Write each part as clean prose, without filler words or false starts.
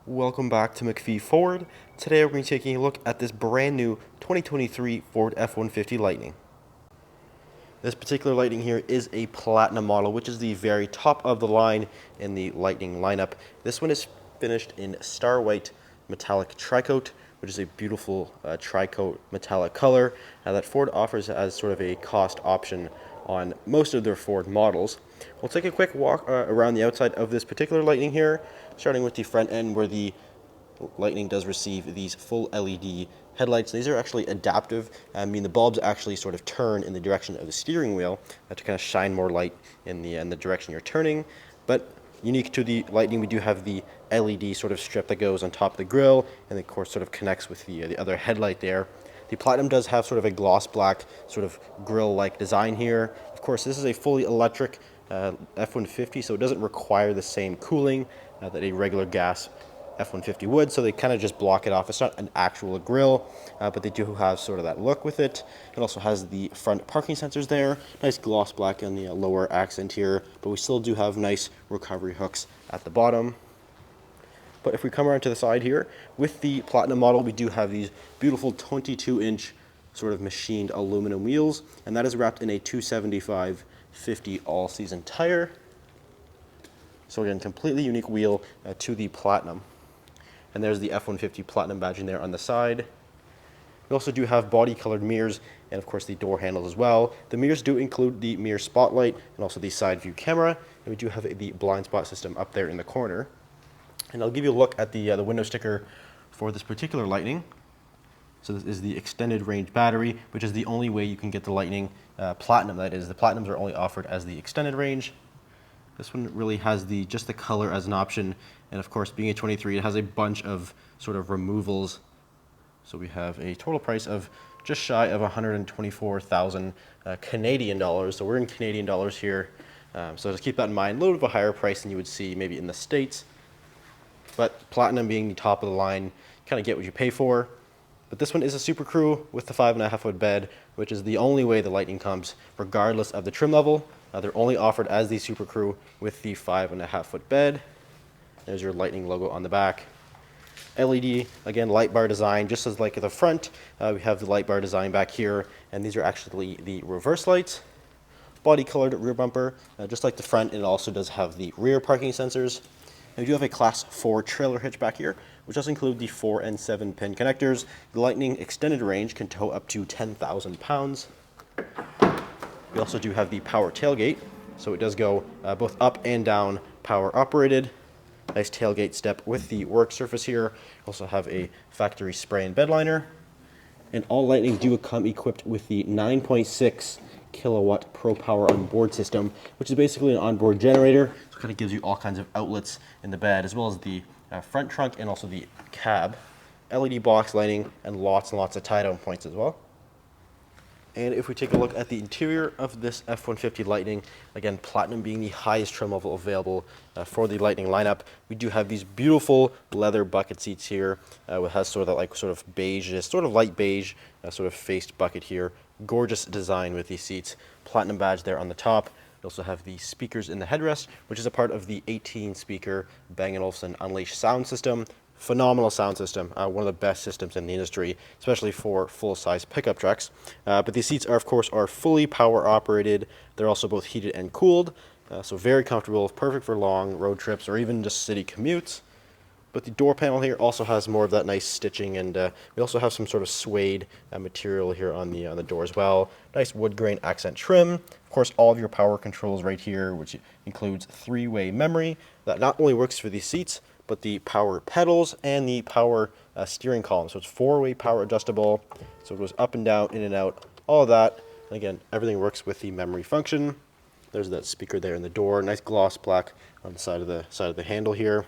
Welcome back to McPhee Ford. Today we're going to be taking a look at this brand new 2023 Ford F-150 Lightning. This particular Lightning here is a Platinum model, which is the very top of the line in the Lightning lineup. This one is finished in Star White Metallic Tricoat, which is a beautiful tricoat metallic color that Ford offers as sort of a cost option on most of their Ford models. We'll take a quick walk around the outside of this particular Lightning here, starting with the front end where the Lightning does receive these full LED headlights. These are actually adaptive. I mean, the bulbs actually sort of turn in the direction of the steering wheel to kind of shine more light in the direction you're turning. But unique to the Lightning, we do have the LED sort of strip that goes on top of the grille and of course sort of connects with the other headlight there. The Platinum does have sort of a gloss black sort of grille-like design here. Of course, this is a fully electric F-150, so it doesn't require the same cooling that a regular gas F-150 would, so they kind of just block it off. It's not an actual grille, but they do have sort of that look with it. It also has the front parking sensors there, nice gloss black on the lower accent here, but we still do have nice recovery hooks at the bottom. But if we come around to the side here, with the Platinum model, we do have these beautiful 22-inch sort of machined aluminum wheels, and that is wrapped in a 275/50 all-season tire. So again, completely unique wheel to the Platinum. And there's the F-150 Platinum badging there on the side. We also do have body-colored mirrors and of course the door handles as well. The mirrors do include the mirror spotlight and also the side view camera, and we do have the blind spot system up there in the corner. And I'll give you a look at the window sticker for this particular Lightning. So this is the extended range battery, which is the only way you can get the Lightning Platinum. That is, the Platinums are only offered as the extended range. This one really has just the color as an option, and of course, being a 23, it has a bunch of sort of removals. So we have a total price of just shy of 124,000 Canadian dollars. So we're in Canadian dollars here. So just keep that in mind. A little bit of a higher price than you would see maybe in the States. But Platinum being the top of the line, kind of get what you pay for. But this one is a Super Crew with the 5.5-foot bed, which is the only way the Lightning comes, regardless of the trim level. They're only offered as the Super Crew with the 5.5-foot bed. There's your Lightning logo on the back. LED, again, light bar design, just as like at the front. We have the light bar design back here, and these are actually the reverse lights. Body colored rear bumper, just like the front, it also does have the rear parking sensors. And we do have a Class 4 trailer hitch back here, which does include the 4 and 7 pin connectors. The Lightning extended range can tow up to 10,000 pounds. We also do have the power tailgate, so it does go both up and down power operated. Nice tailgate step with the work surface here. Also have a factory spray and bed liner. And all Lightning do come equipped with the 9.6 kilowatt Pro Power onboard system, which is basically an onboard generator. So it kind of gives you all kinds of outlets in the bed, as well as the front trunk and also the cab. LED box lighting and lots of tie-down points as well. And if we take a look at the interior of this F-150 Lightning, again, Platinum being the highest trim level available for the Lightning lineup, we do have these beautiful leather bucket seats here. It has sort of that sort of beige, sort of light beige, sort of faced bucket here. Gorgeous design with these seats. Platinum badge there on the top. We also have the speakers in the headrest, which is a part of the 18-speaker Bang & Olufsen Unleashed sound system. Phenomenal sound system, one of the best systems in the industry, especially for full-size pickup trucks. But these seats are fully power operated. They're also both heated and cooled, so very comfortable, perfect for long road trips or even just city commutes. But the door panel here also has more of that nice stitching, and we also have some sort of suede material here on the door as well. Nice wood grain accent trim. Of course, all of your power controls right here, which includes 3-way memory that not only works for these seats, but the power pedals and the power steering column. So it's 4-way power adjustable, so it goes up and down, in and out, all of that. And again, everything works with the memory function. There's that speaker there in the door, nice gloss black on the side of the handle here.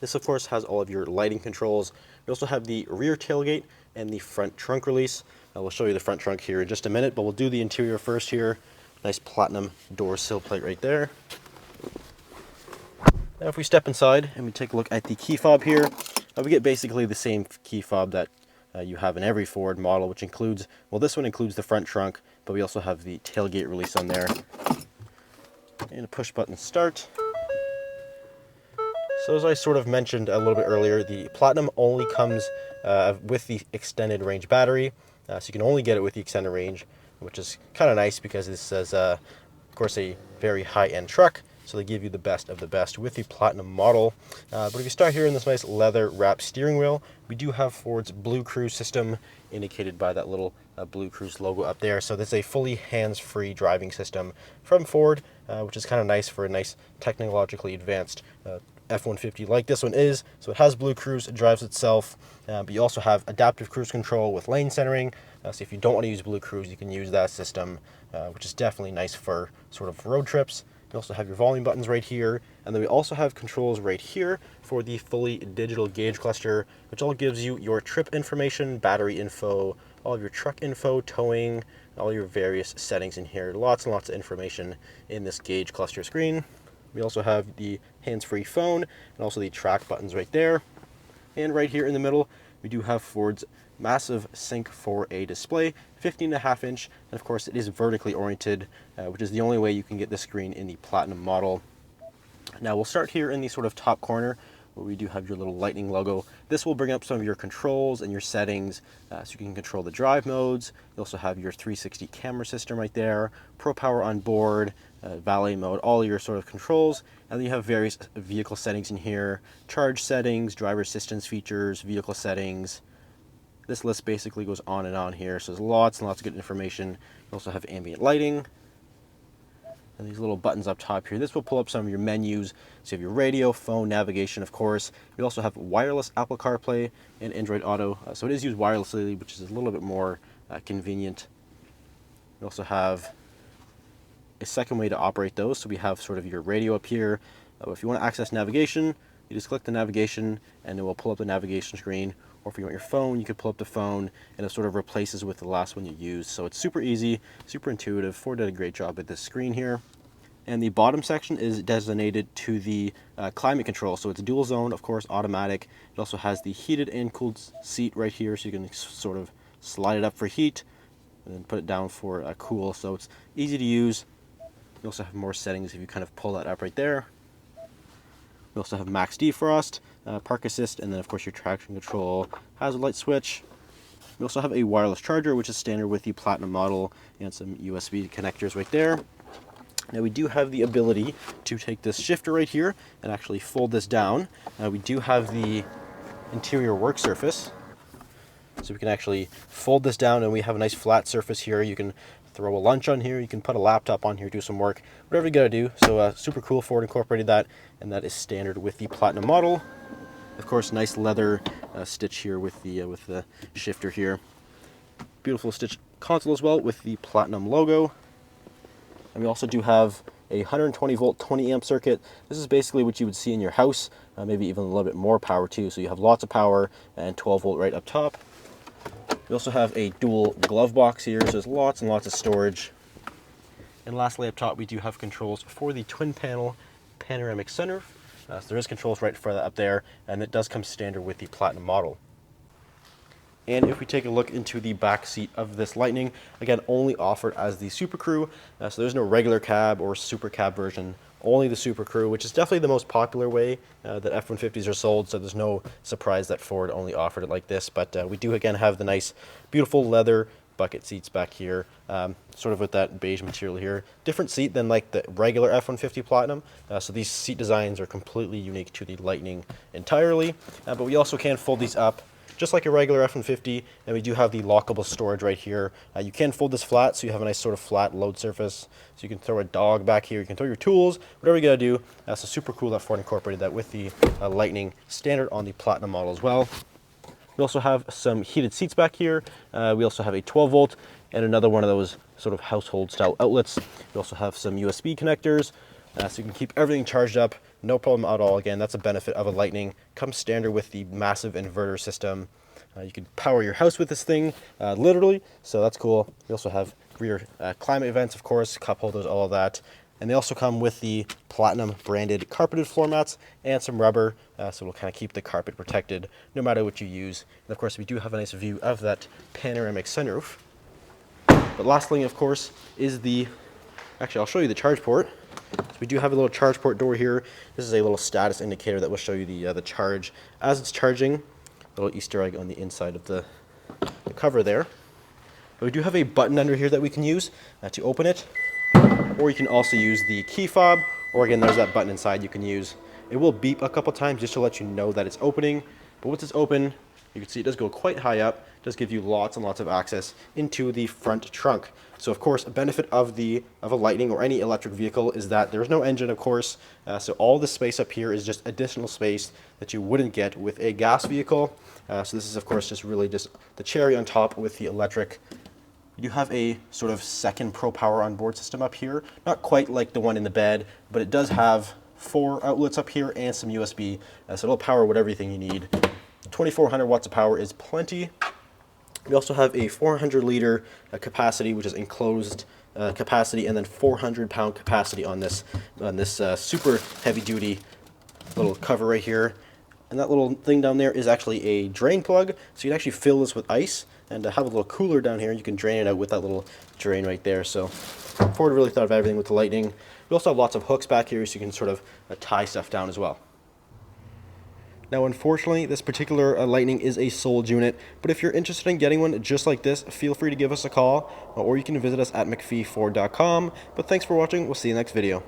This, of course, has all of your lighting controls. We also have the rear tailgate and the front trunk release. We'll show you the front trunk here in just a minute, but we'll do the interior first here. Nice Platinum door sill plate right there. Now if we step inside and we take a look at the key fob here, we get basically the same key fob that you have in every Ford model, which includes, well, this one includes the front trunk, but we also have the tailgate release on there. And a push button start. So as I sort of mentioned a little bit earlier, the Platinum only comes with the extended range battery, so you can only get it with the extended range, which is kind of nice because this is, of course, a very high-end truck, so they give you the best of the best with the Platinum model. But if you start here in this nice leather-wrapped steering wheel, we do have Ford's Blue Cruise system, indicated by that little Blue Cruise logo up there. So this is a fully hands-free driving system from Ford, which is kind of nice for a nice technologically advanced F-150 like this one is. So it has Blue Cruise, it drives itself, but you also have adaptive cruise control with lane centering. So if you don't want to use Blue Cruise, you can use that system, which is definitely nice for sort of road trips. You also have your volume buttons right here, and then we also have controls right here for the fully digital gauge cluster, which all gives you your trip information, battery info, all of your truck info, towing, all your various settings in here. Lots and lots of information in this gauge cluster screen. We also have the hands-free phone and also the track buttons right there. And right here in the middle, we do have Ford's massive Sync 4A display, 15.5 inch, and of course it is vertically oriented, which is the only way you can get this screen in the Platinum model. Now we'll start here in the sort of top corner where we do have your little Lightning logo. This will bring up some of your controls and your settings, so you can control the drive modes. You also have your 360 camera system right there, Pro Power on board, valet mode, all your sort of controls, and then you have various vehicle settings in here, charge settings, driver assistance features, vehicle settings. This list basically goes on and on here, so there's lots and lots of good information. You also have ambient lighting, and these little buttons up top here. This will pull up some of your menus. So you have your radio, phone, navigation, of course. We also have wireless Apple CarPlay and Android Auto. So it is used wirelessly, which is a little bit more convenient. We also have a second way to operate those. So we have sort of your radio up here. If you want to access navigation, you just click the navigation and it will pull up the navigation screen. Or if you want your phone, you could pull up the phone and it sort of replaces with the last one you used. So it's super easy, super intuitive. Ford did a great job with this screen here. And the bottom section is designated to the climate control. So it's dual zone, of course, automatic. It also has the heated and cooled seat right here, so you can sort of slide it up for heat and then put it down for cool. So it's easy to use. You also have more settings if you kind of pull that up right there. We also have max defrost, park assist, and then of course your traction control, hazard light switch. We also have a wireless charger, which is standard with the Platinum model, and some USB connectors right there. Now we do have the ability to take this shifter right here and actually fold this down. We do have the interior work surface, so we can actually fold this down and we have a nice flat surface here. You can throw a lunch on here, you can put a laptop on here, do some work, whatever you gotta do. So super cool, Ford incorporated that, and that is standard with the Platinum model. Of course, nice leather stitch here with the shifter here. Beautiful stitch console as well with the Platinum logo. And we also do have a 120 volt 20 amp circuit. This is basically what you would see in your house, maybe even a little bit more power too. So you have lots of power and 12 volt right up top. We also have a dual glove box here, so there's lots and lots of storage. And lastly up top we do have controls for the twin panel panoramic sunroof. So there is controls right for that up there, and it does come standard with the Platinum model. And if we take a look into the back seat of this Lightning, again, only offered as the Super Crew. So there's no regular cab or Super Cab version, only the Super Crew, which is definitely the most popular way that F-150s are sold. So there's no surprise that Ford only offered it like this. But we do, again, have the nice, beautiful leather bucket seats back here, sort of with that beige material here. Different seat than like the regular F-150 Platinum. So these seat designs are completely unique to the Lightning entirely. But we also can fold these up just like a regular F-150, and we do have the lockable storage right here. You can fold this flat, so you have a nice sort of flat load surface. So you can throw a dog back here, you can throw your tools, whatever you gotta do. So super cool that Ford incorporated that with the Lightning standard on the Platinum model as well. We also have some heated seats back here. We also have a 12 volt and another one of those sort of household style outlets. We also have some USB connectors, so you can keep everything charged up. No problem at all. Again, that's a benefit of a Lightning. Comes standard with the massive inverter system. You can power your house with this thing, literally, so that's cool. We also have rear climate vents, of course, cup holders, all of that. And they also come with the Platinum branded carpeted floor mats and some rubber, so it'll kind of keep the carpet protected no matter what you use. And of course, we do have a nice view of that panoramic sunroof. But lastly, of course, is the, actually I'll show you the charge port. So we do have a little charge port door here. This is a little status indicator that will show you the charge as it's charging. A little Easter egg on the inside of the cover there. But we do have a button under here that we can use to open it. Or you can also use the key fob, or again, there's that button inside you can use. It will beep a couple times just to let you know that it's opening. But once it's open, you can see it does go quite high up. It does give you lots and lots of access into the front trunk. So of course, a benefit of a Lightning or any electric vehicle is that there's no engine, of course. So all the space up here is just additional space that you wouldn't get with a gas vehicle. So this is of course just really just the cherry on top with the electric. You have a sort of second Pro Power onboard system up here. Not quite like the one in the bed, but it does have 4 outlets up here and some USB. So it'll power everything you need. 2400 watts of power is plenty. We also have a 400 liter capacity, which is enclosed capacity, and then 400 pound capacity on this super heavy duty little cover right here. And that little thing down there is actually a drain plug, so you can actually fill this with ice and have a little cooler down here. You can drain it out with that little drain right there. So Ford really thought of everything with the Lightning. We also have lots of hooks back here so you can sort of tie stuff down as well. Now unfortunately, this particular Lightning is a sold unit, but if you're interested in getting one just like this, feel free to give us a call, or you can visit us at mcpheeford.com. But thanks for watching, we'll see you next video.